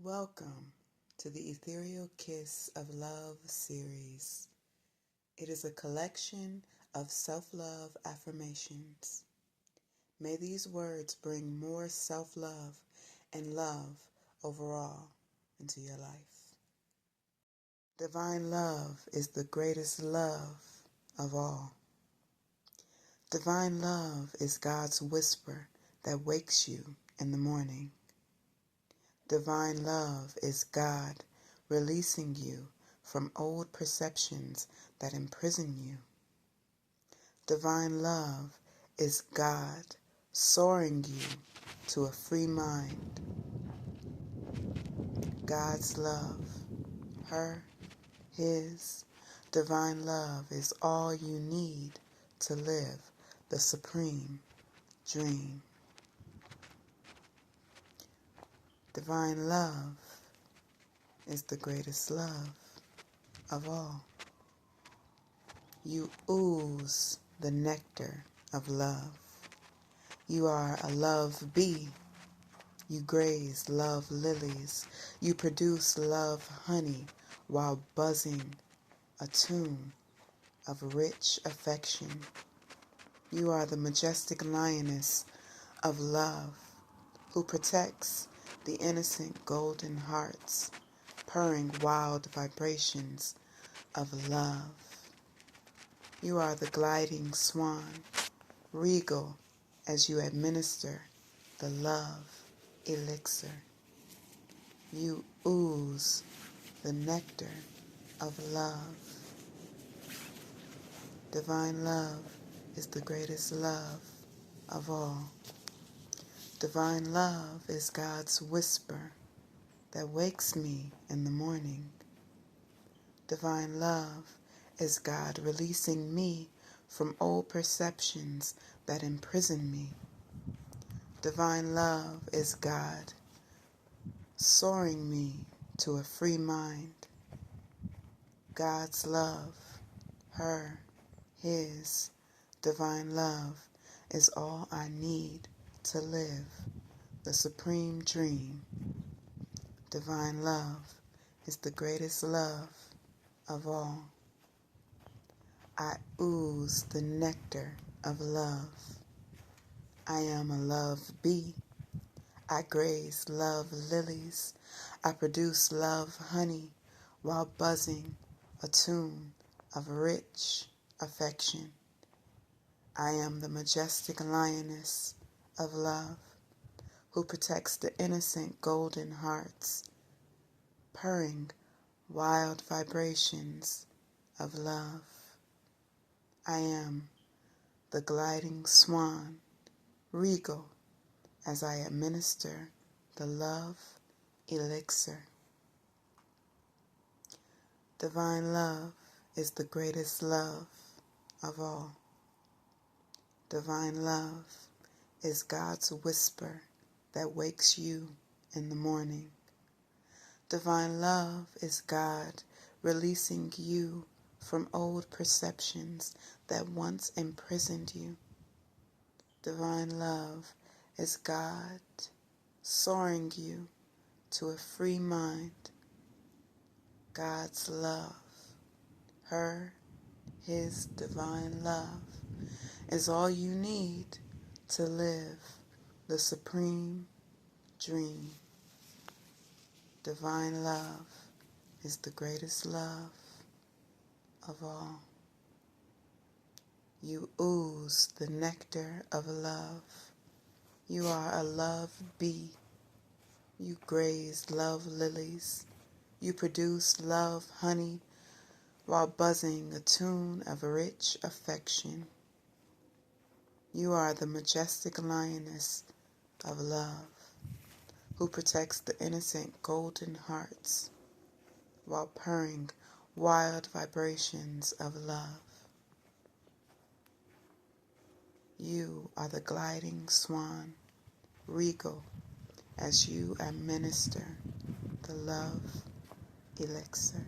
Welcome to the Ethereal Kiss of Love series. It is a collection of self-love affirmations. May these words bring more self-love and love overall into your life. Divine love is the greatest love of all. Divine love is God's whisper that wakes you in the morning. Divine love is God releasing you from old perceptions that imprison you. Divine love is God soaring you to a free mind. God's love, her, his, divine love is all you need to live the supreme dream. Divine love is the greatest love of all. You ooze the nectar of love. You are a love bee. You graze love lilies. You produce love honey while buzzing a tune of rich affection. You are the majestic lioness of love who protects the innocent golden hearts, purring wild vibrations of love. You are the gliding swan, regal as you administer the love elixir. You ooze the nectar of love. Divine love is the greatest love of all. Divine love is God's whisper that wakes me in the morning. Divine love is God releasing me from old perceptions that imprison me. Divine love is God soaring me to a free mind. God's love, her, his, divine love is all I need to live the supreme dream. Divine love is the greatest love of all. I ooze the nectar of love. I am a love bee. I graze love lilies. I produce love honey while buzzing a tune of rich affection. I am the majestic lioness of love who protects the innocent golden hearts, purring wild vibrations of love. I am the gliding swan, regal as I administer the love elixir. Divine love is the greatest love of all. Divine love is God's whisper that wakes you in the morning. Divine love is God releasing you from old perceptions that once imprisoned you. Divine love is God soaring you to a free mind. God's love, her, his divine love is all you need to live the supreme dream. Divine love is the greatest love of all. You ooze the nectar of love. You are a love bee. You graze love lilies. You produce love honey while buzzing a tune of rich affection. You are the majestic lioness of love who protects the innocent golden hearts while purring wild vibrations of love. You are the gliding swan, regal as you administer the love elixir.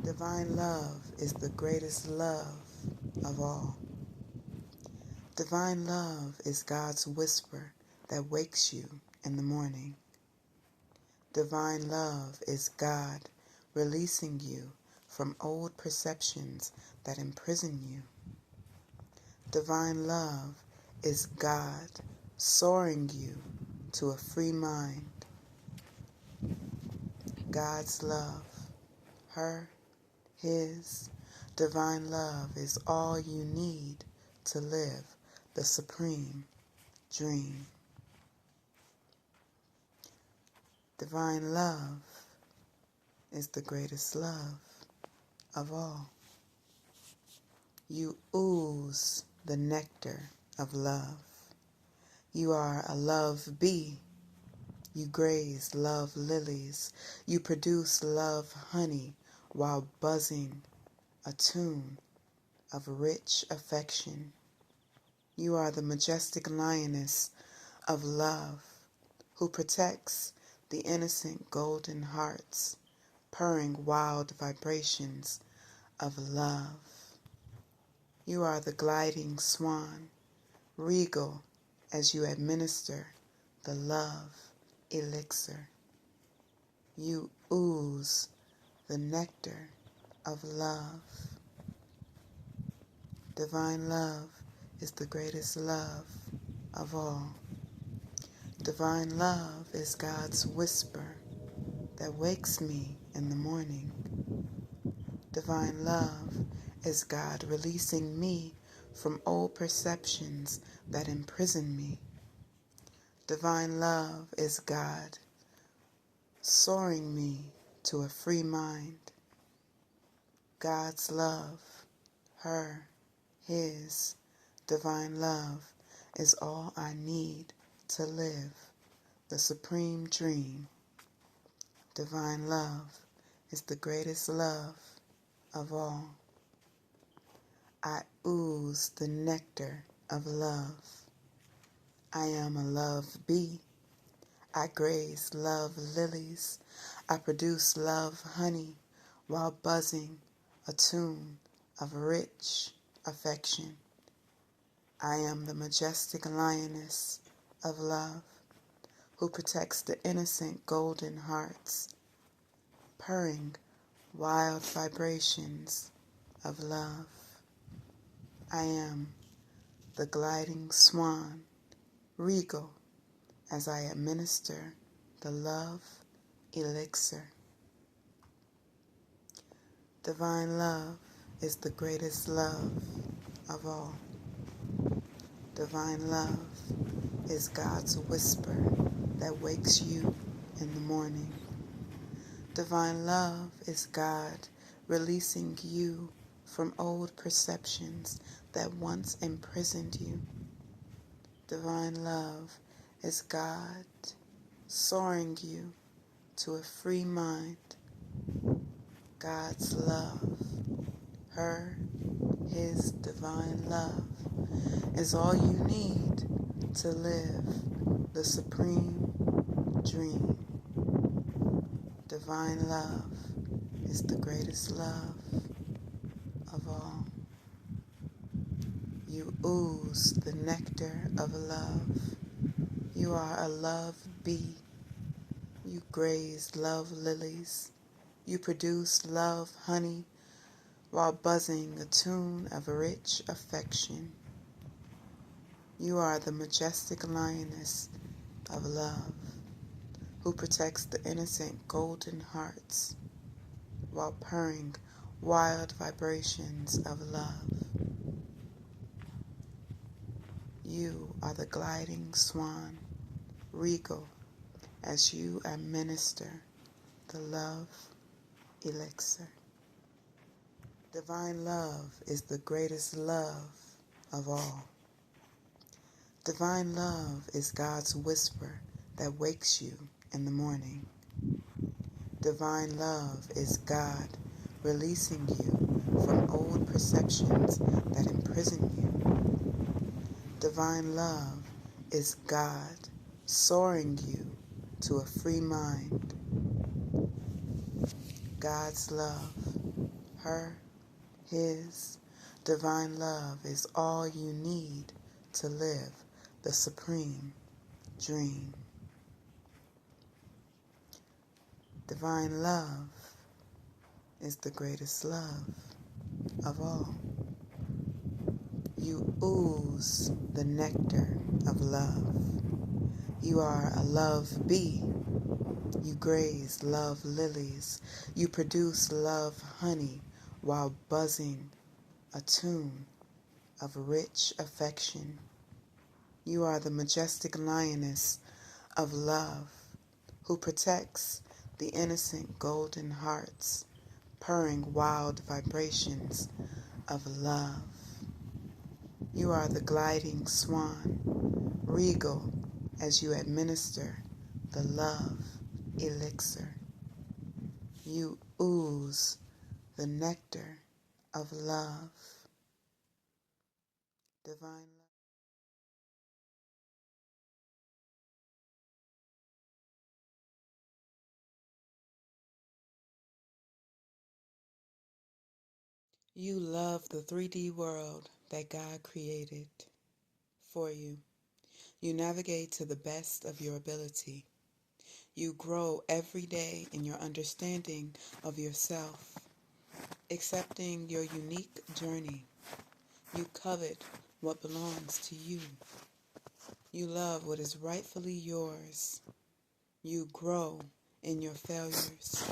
Divine love is the greatest love of all. Divine love is God's whisper that wakes you in the morning. Divine love is God releasing you from old perceptions that imprison you. Divine love is God soaring you to a free mind. God's love, her, his, divine love is all you need to live the supreme dream. Divine love is the greatest love of all. You ooze the nectar of love. You are a love bee. You graze love lilies. You produce love honey while buzzing a tune of rich affection. You are the majestic lioness of love who protects the innocent golden hearts, purring wild vibrations of love. You are the gliding swan, regal as you administer the love elixir. You ooze the nectar of love. Divine love is the greatest love of all. Divine love is God's whisper that wakes me in the morning. Divine love is God releasing me from old perceptions that imprison me. Divine love is God soaring me to a free mind. God's love, her, his, divine love is all I need to live the supreme dream. Divine love is the greatest love of all. I ooze the nectar of love. I am a love bee. I graze love lilies. I produce love honey while buzzing a tune of rich affection. I am the majestic lioness of love who protects the innocent golden hearts, purring wild vibrations of love. I am the gliding swan, regal as I administer the love elixir. Divine love is the greatest love of all. Divine love is God's whisper that wakes you in the morning. Divine love is God releasing you from old perceptions that once imprisoned you. Divine love is God soaring you to a free mind. God's love, her, his divine love is all you need to live the supreme dream. Divine love is the greatest love of all. You ooze the nectar of love. You are a love bee. You graze love lilies. You produce love honey while buzzing a tune of rich affection. You are the majestic lioness of love who protects the innocent golden hearts while purring wild vibrations of love. You are the gliding swan, regal as you administer the love elixir. Divine love is the greatest love of all. Divine love is God's whisper that wakes you in the morning. Divine love is God releasing you from old perceptions that imprison you. Divine love is God soaring you to a free mind. God's love, her, his, divine love is all you need to live the supreme dream. Divine love is the greatest love of all. You ooze the nectar of love. You are a love bee. You graze love lilies. You produce love honey while buzzing a tune of rich affection. You are the majestic lioness of love who protects the innocent golden hearts, purring wild vibrations of love. You are the gliding swan, regal as you administer the love elixir. You ooze the nectar of love. Divine love. You love the 3D world that God created for you. You navigate to the best of your ability. You grow every day in your understanding of yourself, accepting your unique journey. You covet what belongs to you. You love what is rightfully yours. You grow in your failures.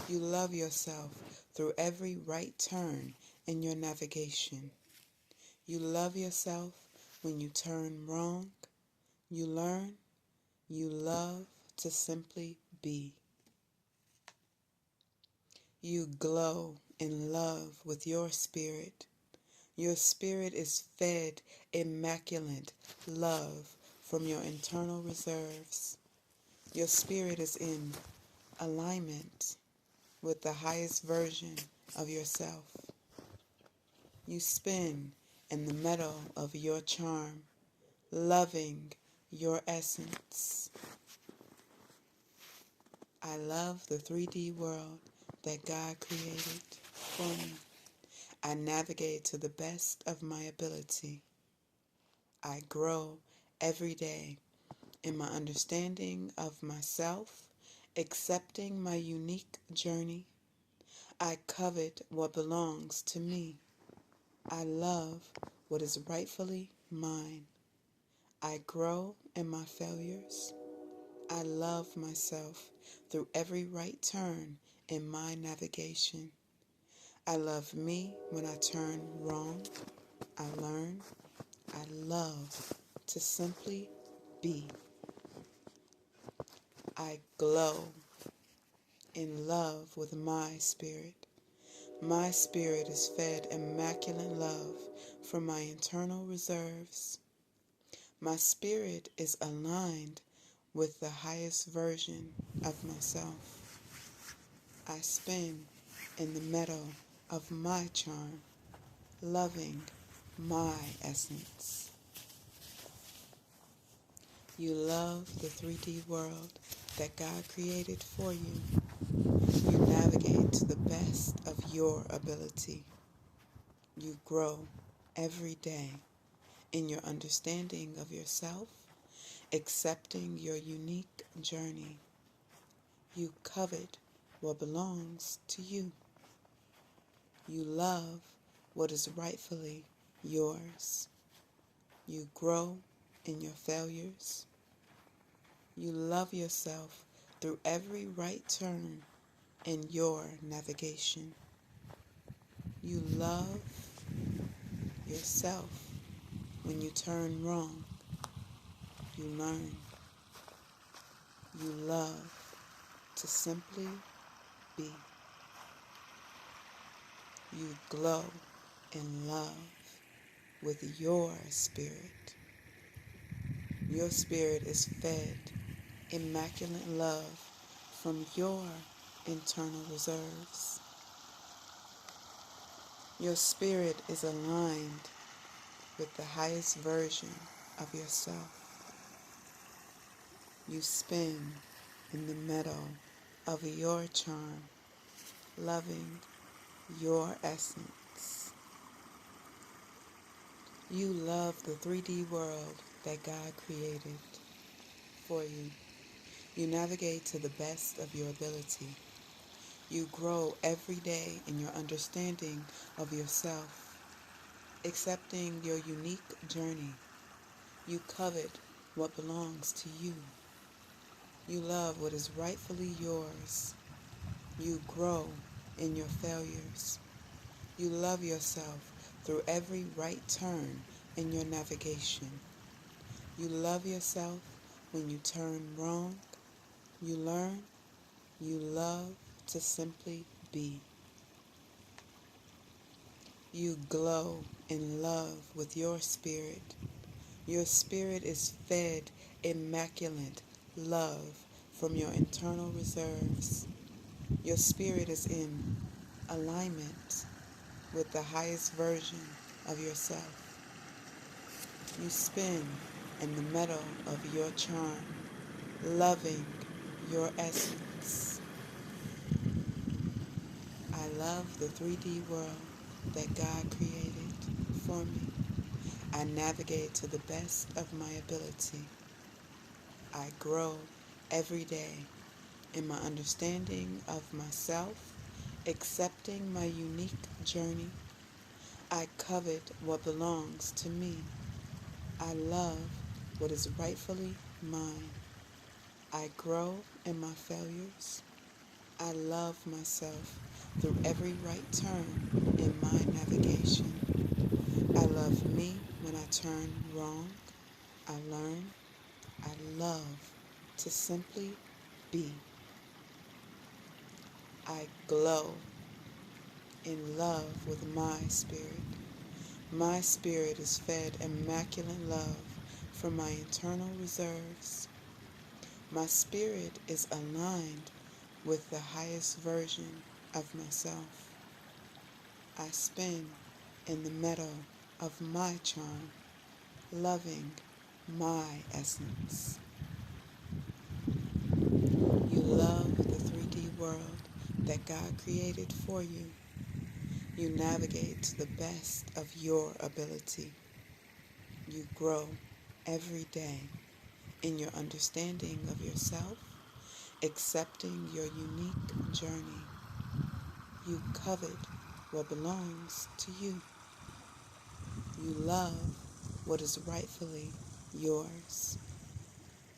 You love yourself through every right turn in your navigation. You love yourself when you turn wrong. You learn. You love to simply be. You glow in love with your spirit. Your spirit is fed immaculate love from your internal reserves. Your spirit is in alignment with the highest version of yourself. You spin in the meadow of your charm, loving your essence. I love the 3D world that God created for me. I navigate to the best of my ability. I grow every day in my understanding of myself, accepting my unique journey. I covet what belongs to me. I love what is rightfully mine. I grow in my failures. I love myself through every right turn in my navigation. I love me when I turn wrong. I learn. I love to simply be. I glow in love with my spirit. My spirit is fed immaculate love from my internal reserves. My spirit is aligned with the highest version of myself. I spin in the meadow of my charm, loving my essence. You love the 3D world that God created for you. You navigate to the best of your ability. You grow every day in your understanding of yourself, accepting your unique journey. You covet what belongs to you. You love what is rightfully yours. You grow in your failures. You love yourself through every right turn in your navigation. You love yourself when you turn wrong. You learn. You love to simply be. You glow in love with your spirit. Your spirit is fed immaculate love from your internal reserves. Your spirit is aligned with the highest version of yourself. You spin in the meadow of your charm, loving your essence. You love the 3D world that God created for you. You navigate to the best of your ability. You grow every day in your understanding of yourself, accepting your unique journey. You covet what belongs to you. You love what is rightfully yours. You grow in your failures. You love yourself through every right turn in your navigation. You love yourself when you turn wrong. You learn. You love to simply be. You glow in love with your spirit. Your spirit is fed immaculate love from your internal reserves. Your spirit is in alignment with the highest version of yourself. You spin in the meadow of your charm, loving your essence. I love the 3D world that God created for me. I navigate to the best of my ability. I grow every day in my understanding of myself, accepting my unique journey. I covet what belongs to me. I love what is rightfully mine. I grow in my failures. I love myself through every right turn in my navigation. I love me when I turn wrong. I learn. I love to simply be. I glow in love with my spirit. My spirit is fed immaculate love from my internal reserves. My spirit is aligned with the highest version of myself. I spin in the meadow of my charm, loving my essence. You love the 3D world that God created for you. You navigate to the best of your ability. You grow every day in your understanding of yourself, accepting your unique journey. You covet what belongs to you. You love what is rightfully yours.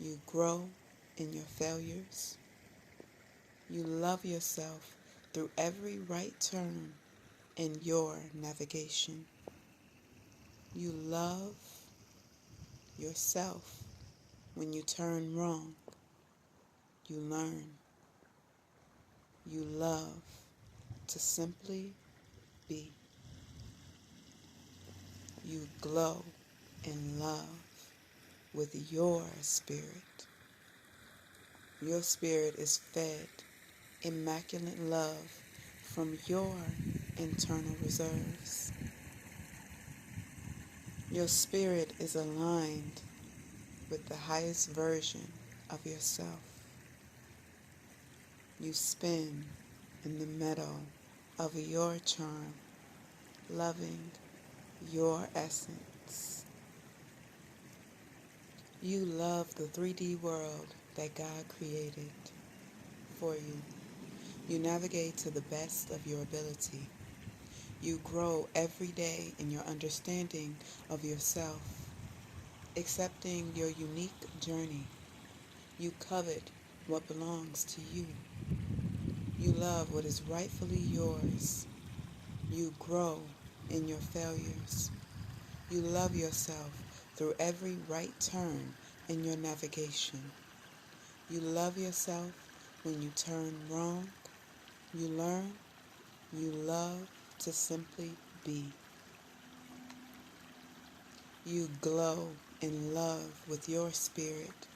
You grow in your failures. You love yourself through every right turn in your navigation. You love yourself when you turn wrong. You learn. You love to simply be. You glow in love with your spirit. Your spirit is fed immaculate love from your internal reserves. Your spirit is aligned with the highest version of yourself. You spin in the meadow of your charm, loving your essence. You love the 3D world that God created for you. You navigate to the best of your ability. You grow every day in your understanding of yourself, accepting your unique journey. You covet what belongs to you. You love what is rightfully yours. You grow in your failures. You love yourself through every right turn in your navigation. You love yourself when you turn wrong. You learn. You love to simply be. You glow in love with your spirit.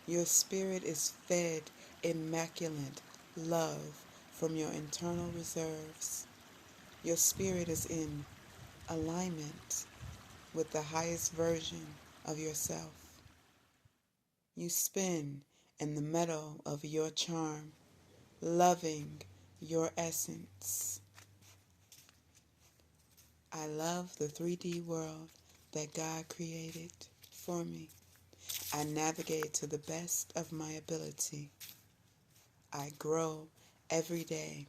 Your spirit is fed immaculate love from your internal reserves. Your spirit is in alignment with the highest version of yourself. You spin in the meadow of your charm, loving your essence. I love the 3D world that God created for me. I navigate to the best of my ability. I grow every day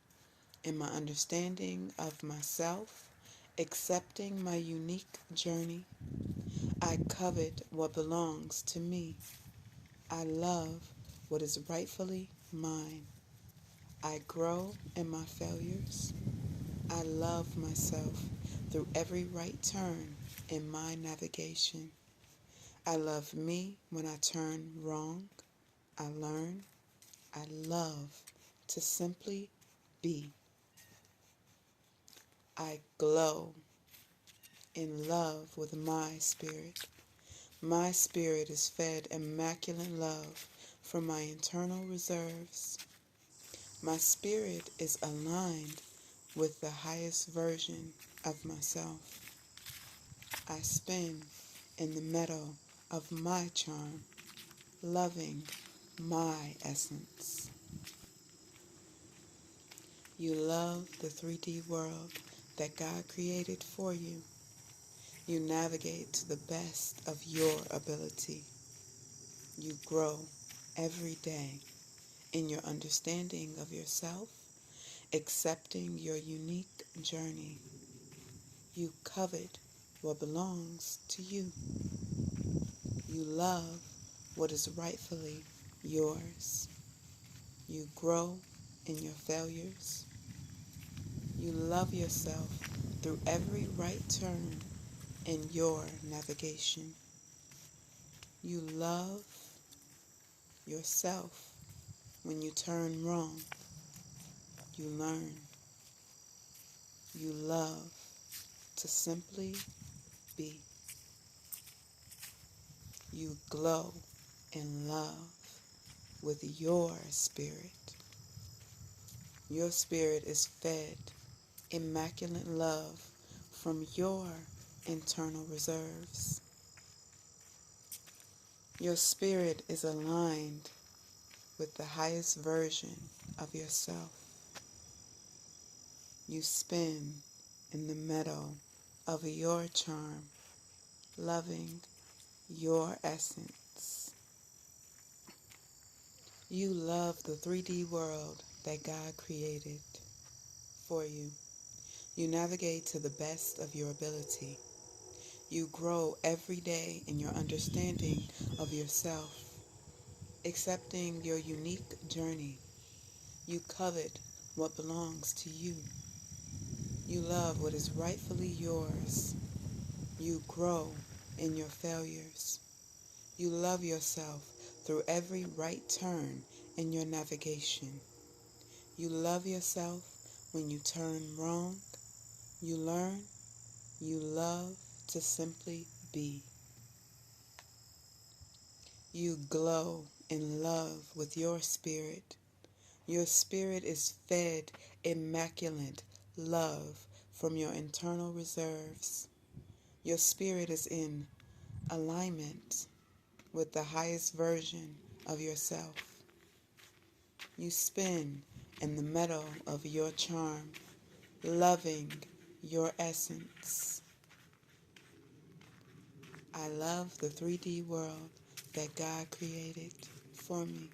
in my understanding of myself, accepting my unique journey. I covet what belongs to me. I love what is rightfully mine. I grow in my failures. I love myself through every right turn in my navigation. I love me when I turn wrong. I learn. I love to simply be. I glow in love with my spirit. My spirit is fed immaculate love from my internal reserves. My spirit is aligned with the highest version of myself. I spin in the meadow of my charm, loving my essence. You love the 3D world that God created for you. You navigate to the best of your ability. You grow every day in your understanding of yourself, accepting your unique journey. You covet what belongs to you. You love what is rightfully yours. You grow in your failures. You love yourself through every right turn in your navigation. You love yourself when you turn wrong. You learn. You love to simply be. You glow in love with your spirit. Your spirit is fed immaculate love from your internal reserves. Your spirit is aligned with the highest version of yourself. You spin in the meadow of your charm, loving your essence. You love the 3D world that God created for you. You navigate to the best of your ability. You grow every day in your understanding of yourself, accepting your unique journey. You covet what belongs to you. You love what is rightfully yours. You grow in your failures. You love yourself through every right turn in your navigation. You love yourself when you turn wrong. You learn. You love to simply be. You glow in love with your spirit. Your spirit is fed immaculate love from your internal reserves. Your spirit is in alignment with the highest version of yourself. You spin in the meadow of your charm, loving your essence. I love the 3D world that God created for me.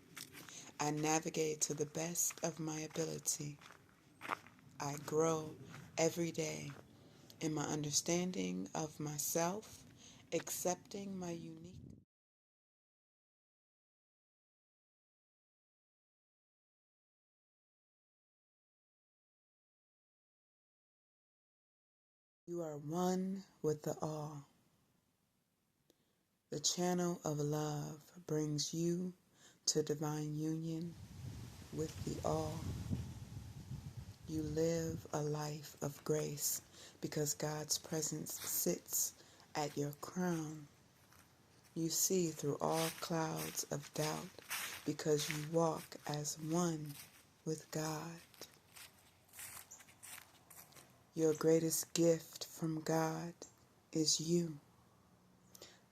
I navigate to the best of my ability. I grow every day in my understanding of myself, accepting my unique. You are one with the all. The channel of love brings you to divine union with the all. You live a life of grace because God's presence sits at your crown. You see through all clouds of doubt because you walk as one with God. Your greatest gift from God is you.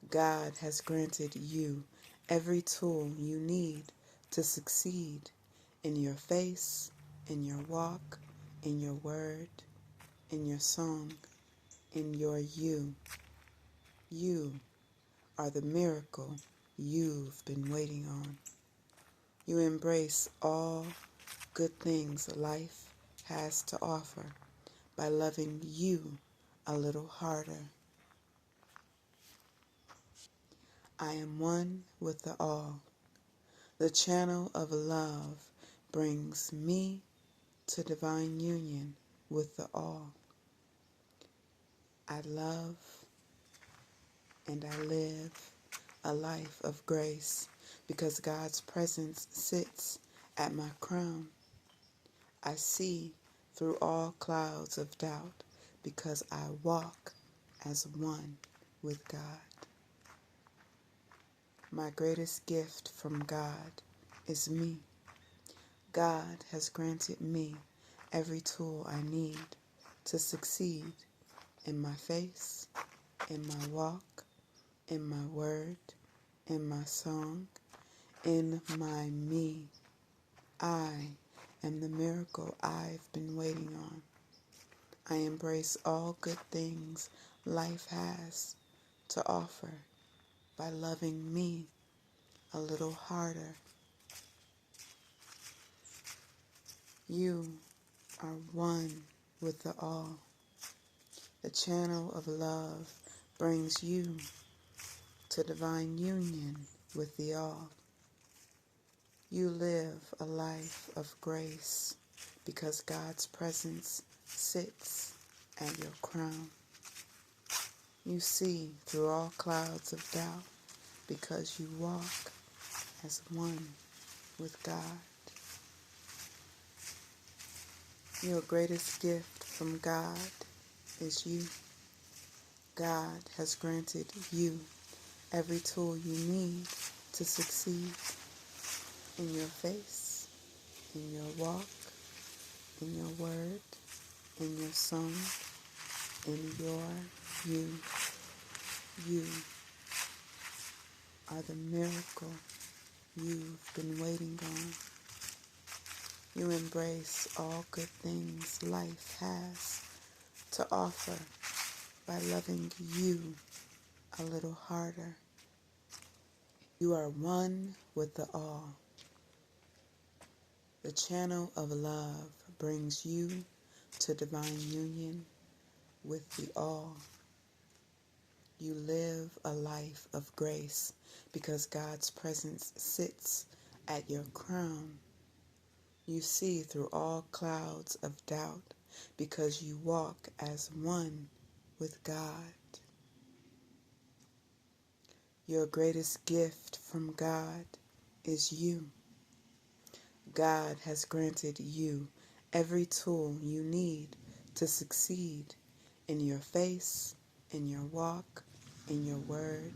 God has granted you every tool you need to succeed in your face, in your walk, in your word, in your song, in your you. You are the miracle you've been waiting on. You embrace all good things life has to offer by loving you a little harder. I am one with the all. The channel of love brings me to divine union with the all. I love and I live a life of grace because God's presence sits at my crown. I see through all clouds of doubt because I walk as one with God. My greatest gift from God is me. God has granted me every tool I need to succeed in my face, in my walk, in my word, in my song, in my me. I am the miracle I've been waiting on. I embrace all good things life has to offer by loving me a little harder. You are one with the all. The channel of love brings you to divine union with the all. You live a life of grace because God's presence sits at your crown. You see through all clouds of doubt because you walk as one with God. Your greatest gift from God is you. God has granted you every tool you need to succeed in your face, in your walk, in your word, in your song, in your you. You are the miracle you've been waiting on. You embrace all good things life has to offer by loving you a little harder. You are one with the all. The channel of love brings you to divine union with the all. You live a life of grace because God's presence sits at your crown. You see through all clouds of doubt because you walk as one with God. Your greatest gift from God is you. God has granted you every tool you need to succeed in your face, in your walk, in your word,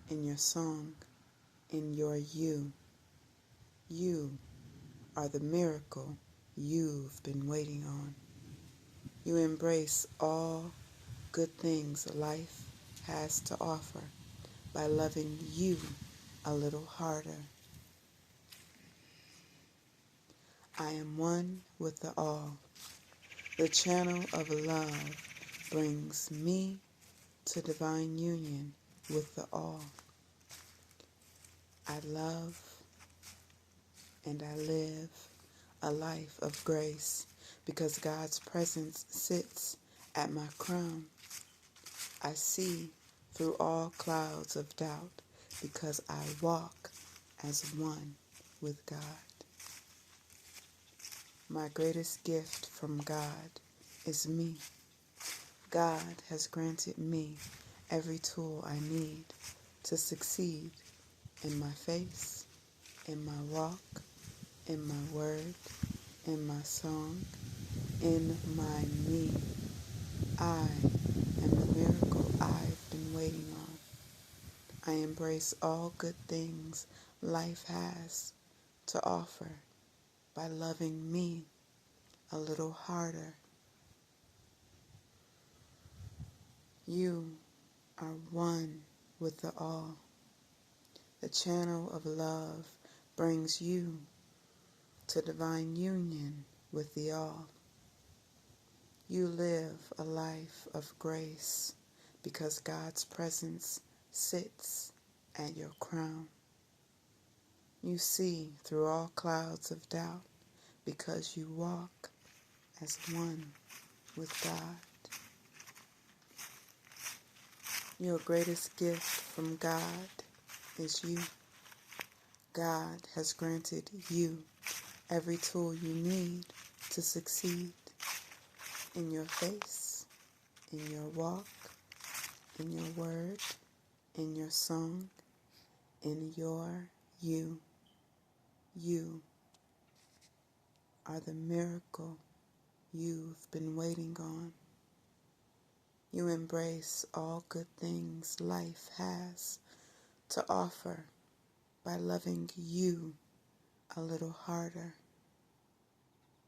in your song, in your you. You are the miracle you've been waiting on. You embrace all good things life has to offer by loving you a little harder. I am one with the all. The channel of love brings me to divine union with the all. I love and I live a life of grace because God's presence sits at my crown. I see through all clouds of doubt because I walk as one with God. My greatest gift from God is me. God has granted me every tool I need to succeed in my face, in my walk, in my word, in my song, in my me. I am the miracle I've been waiting on. I embrace all good things life has to offer by loving me a little harder. You are one with the all. The channel of love brings you to divine union with the all. You live a life of grace because God's presence sits at your crown. You see through all clouds of doubt because you walk as one with God. Your greatest gift from God is you. God has granted you every tool you need to succeed in your face, in your walk, in your word, in your song, in your you. You are the miracle you've been waiting on. You embrace all good things life has to offer by loving you a little harder.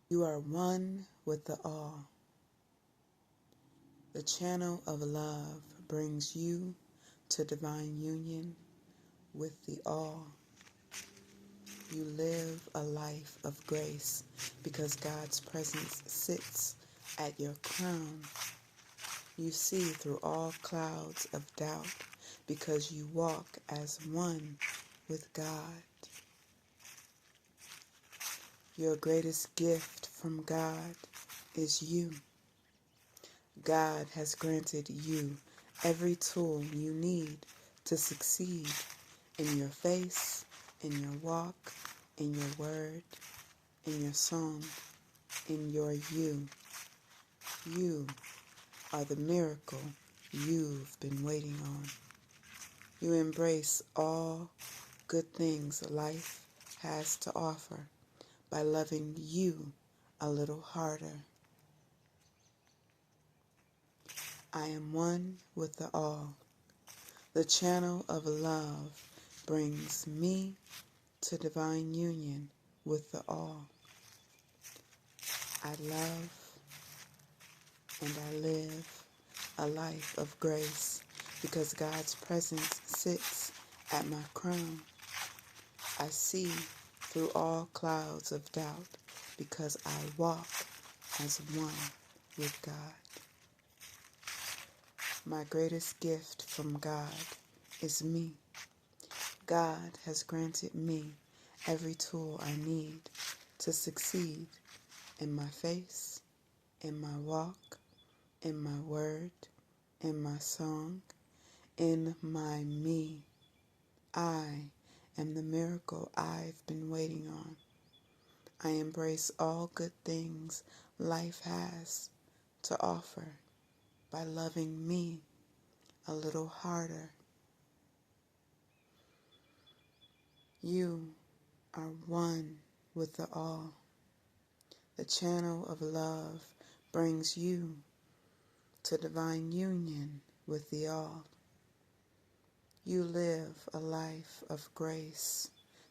You are one with the all. The channel of love brings you to divine union with the all. You live a life of grace because God's presence sits at your crown. You see through all clouds of doubt because you walk as one with God. Your greatest gift from God is you. God has granted you every tool you need to succeed in your face, in your walk, in your word, in your song, in your you. You are the miracle you've been waiting on. You embrace all good things life has to offer by loving you a little harder. I am one with the all. The channel of love brings me to divine union with the all. I love and I live a life of grace because God's presence sits at my crown. I see through all clouds of doubt because I walk as one with God. My greatest gift from God is me. God has granted me every tool I need to succeed in my face, in my walk, in my word, in my song, in my me. I am the miracle I've been waiting on. I embrace all good things life has to offer by loving me a little harder. You are one with the all. The channel of love brings you to divine union with the all. You live a life of grace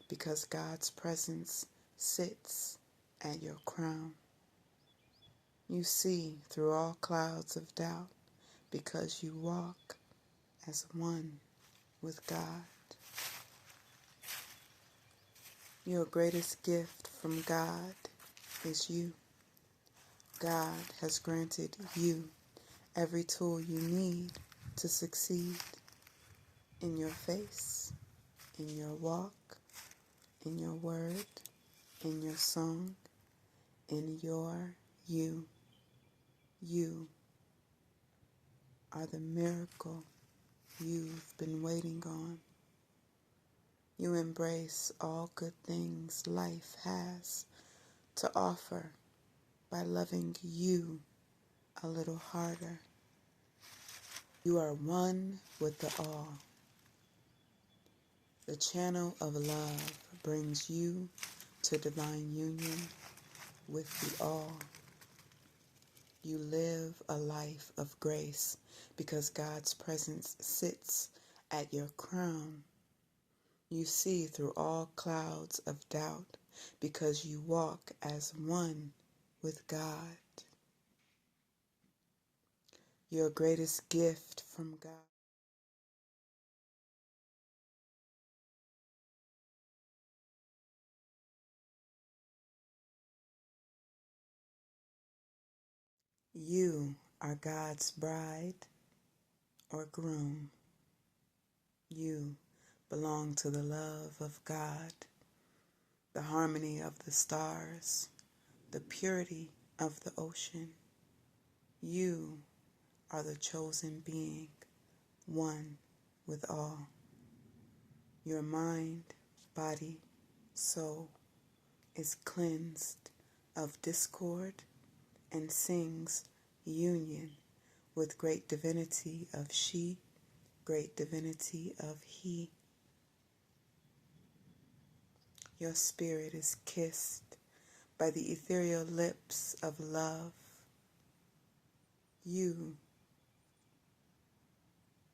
because God's presence sits at your crown. You see through all clouds of doubt because you walk as one with God. Your greatest gift from God is you. God has granted you every tool you need to succeed in your face, in your walk, in your word, in your song, in your you. You are the miracle you've been waiting on. You embrace all good things life has to offer by loving you a little harder. You are one with the all. The channel of love brings you to divine union with the all. You live a life of grace because God's presence sits at your crown. You see through all clouds of doubt because you walk as one with God. Your greatest gift from God. You are God's bride or groom. You belong to the love of God, the harmony of the stars, the purity of the ocean. You are the chosen being, one with all. Your mind, body, soul is cleansed of discord and sings union with great divinity of she, great divinity of he. Your spirit is kissed by the ethereal lips of love. You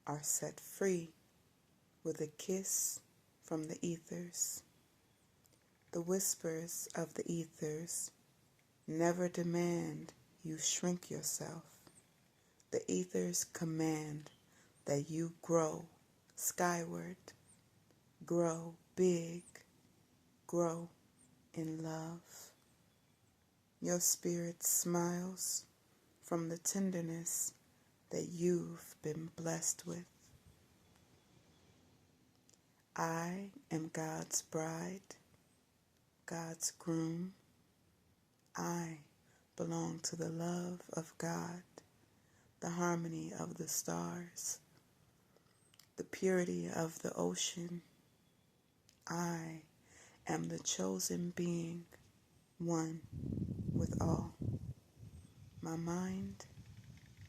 are set free with a kiss from the ethers. The whispers of the ethers never demand you shrink yourself. The ethers command that you grow skyward, grow big, grow in love. Your spirit smiles from the tenderness that you've been blessed with. I am God's bride, God's groom. I belong to the love of God, the harmony of the stars, the purity of the ocean. I am the chosen being, one with all. My mind,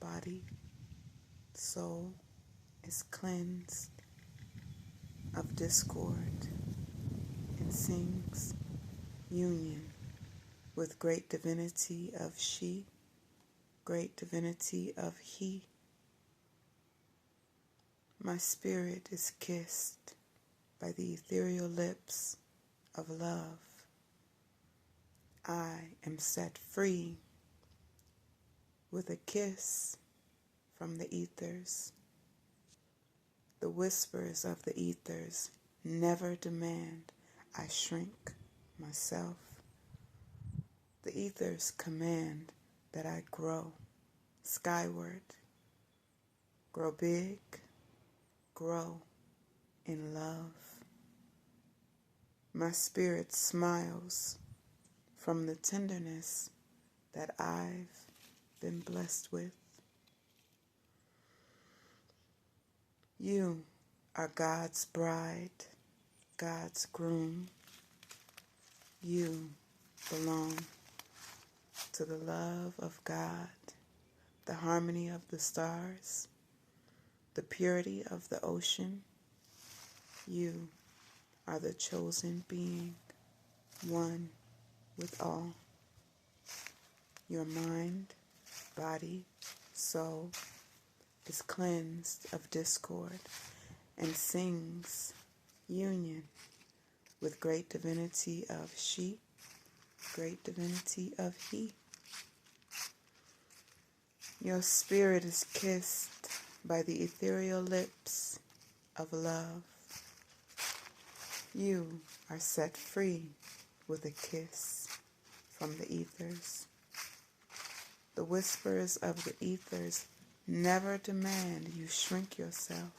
body, soul is cleansed of discord and sings union with great divinity of she, great divinity of he. My spirit is kissed by the ethereal lips of love. I am set free with a kiss from the ethers. The whispers of the ethers never demand I shrink myself. The ethers command that I grow skyward, grow big, grow in love. My spirit smiles from the tenderness that I've been blessed with. You are God's bride, God's groom. You belong to the love of God, the harmony of the stars, the purity of the ocean. You are the chosen being, one with all. Your mind, body, soul is cleansed of discord and sings union with great divinity of she, great divinity of he. Your spirit is kissed by the ethereal lips of love. You are set free with a kiss from the ethers. The whispers of the ethers never demand you shrink yourself.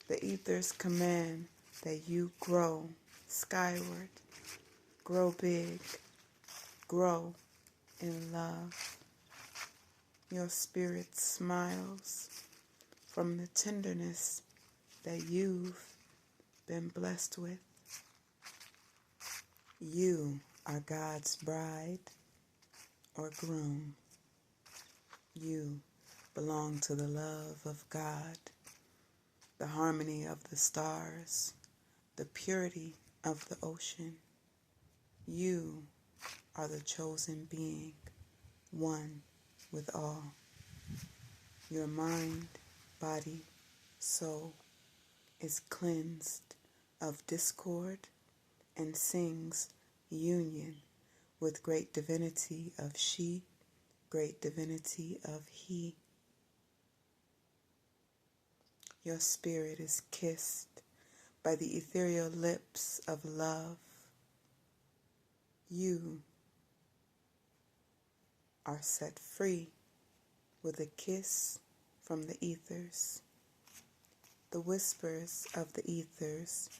The ethers command that you grow skyward, grow big, grow in love. Your spirit smiles from the tenderness that you've been blessed with. You are God's bride or groom. You belong to the love of God, the harmony of the stars, the purity of the ocean. You are the chosen being, one with all. Your mind, body, soul is cleansed of discord and sings union with great divinity of she, great divinity of he. Your spirit is kissed by the ethereal lips of love. You are set free with a kiss from the ethers. The whispers of the ethers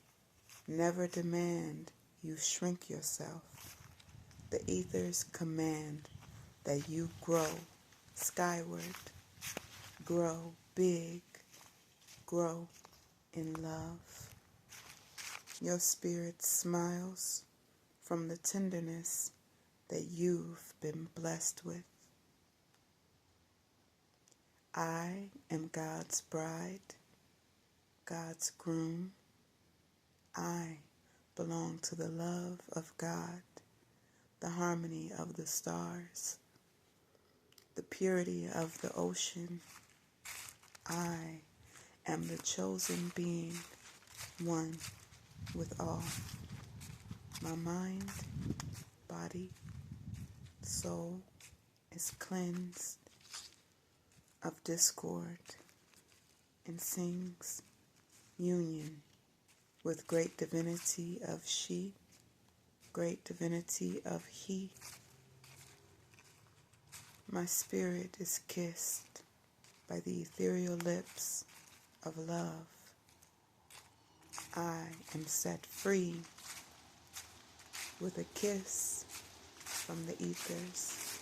never demand you shrink yourself. The ethers command that you grow skyward, grow big, grow in love. Your spirit smiles from the tenderness that you've been blessed with. I am God's bride, God's groom. I belong to the love of God, the harmony of the stars, the purity of the ocean. I am the chosen being, one with all. My mind, body, soul is cleansed of discord and sings union with great divinity of she, great divinity of he. My spirit is kissed by the ethereal lips of love. I am set free with a kiss from the ethers.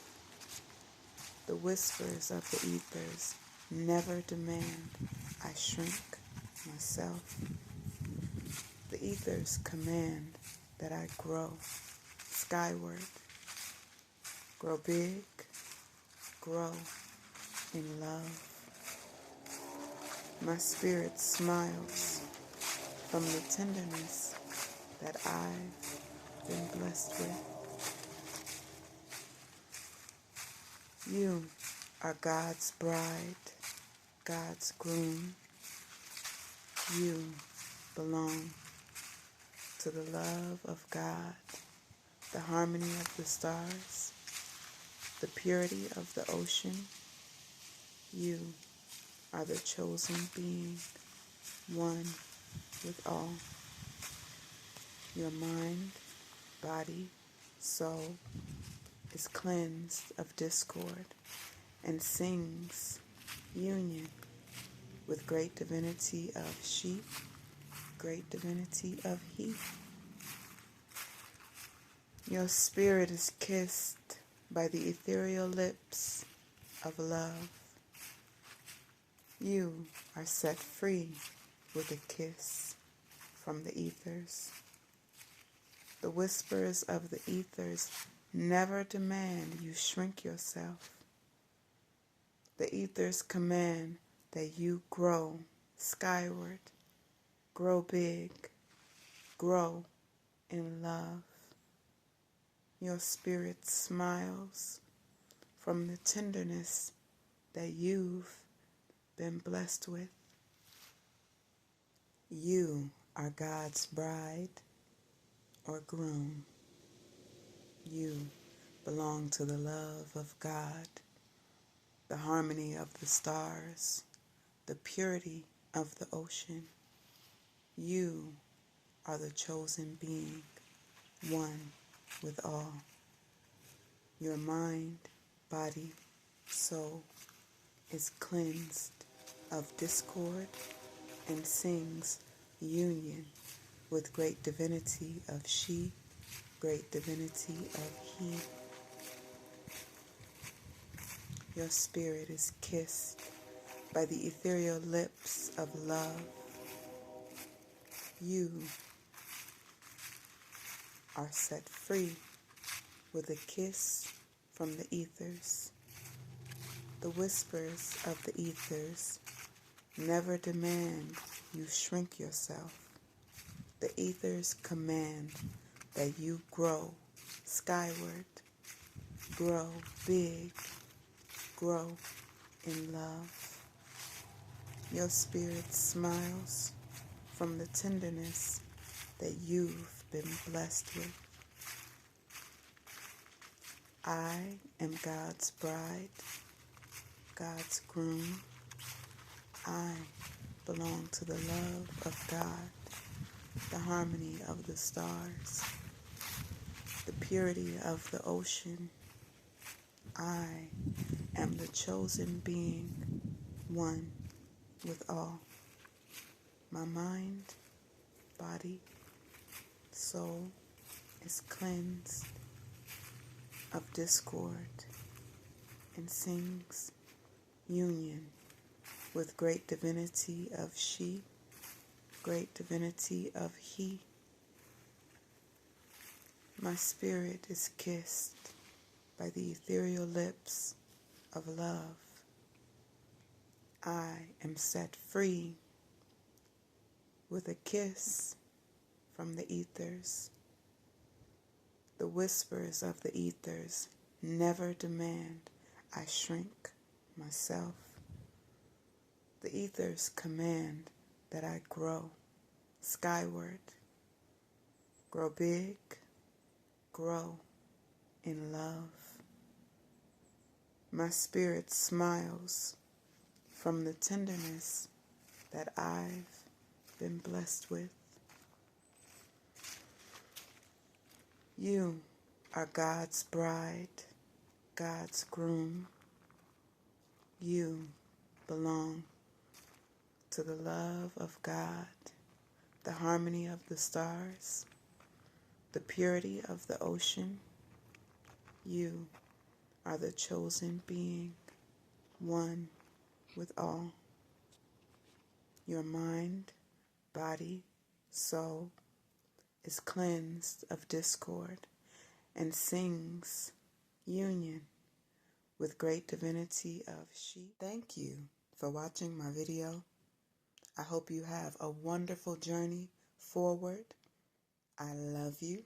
The whispers of the ethers never demand I shrink myself. The ethers command that I grow skyward, grow big, grow in love. My spirit smiles from the tenderness that I've been blessed with. You are God's bride, God's groom. You belong to the love of God, the harmony of the stars, the purity of the ocean. You are the chosen being, one with all. Your mind, body, soul is cleansed of discord and sings union with great divinity of she, great divinity of he. Your spirit is kissed by the ethereal lips of love. You are set free with a kiss from the ethers. The whispers of the ethers never demand you shrink yourself. The ethers command that you grow skyward, grow big, grow in love. Your spirit smiles from the tenderness that you've been blessed with. You are God's bride or groom. You belong to the love of God, the harmony of the stars, the purity of the ocean. You are the chosen being, one with all. Your mind, body, soul is cleansed of discord and sings union with great divinity of she, great divinity of he. Your spirit is kissed by the ethereal lips of love. You are set free with a kiss from the ethers. The whispers of the ethers never demand you shrink yourself. The ethers command that you grow skyward, grow big, grow in love. Your spirit smiles from the tenderness that you've been blessed with. I am God's bride, God's groom. I belong to the love of God, the harmony of the stars, the purity of the ocean. I am the chosen being, one with all. My mind, body, soul is cleansed of discord and sings union with great divinity of she, great divinity of he. My spirit is kissed by the ethereal lips of love. I am set free with a kiss from the ethers. The whispers of the ethers never demand I shrink myself. The ethers command that I grow skyward, grow big, grow in love. My spirit smiles from the tenderness that I've been blessed with. You are God's bride, God's groom. You belong to the love of God, the harmony of the stars, the purity of the ocean. You are the chosen being, one with all. Your mind, body, soul is cleansed of discord and sings union with great divinity of she. Thank you for watching my video. I hope you have a wonderful journey forward. I love you.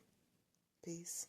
Peace.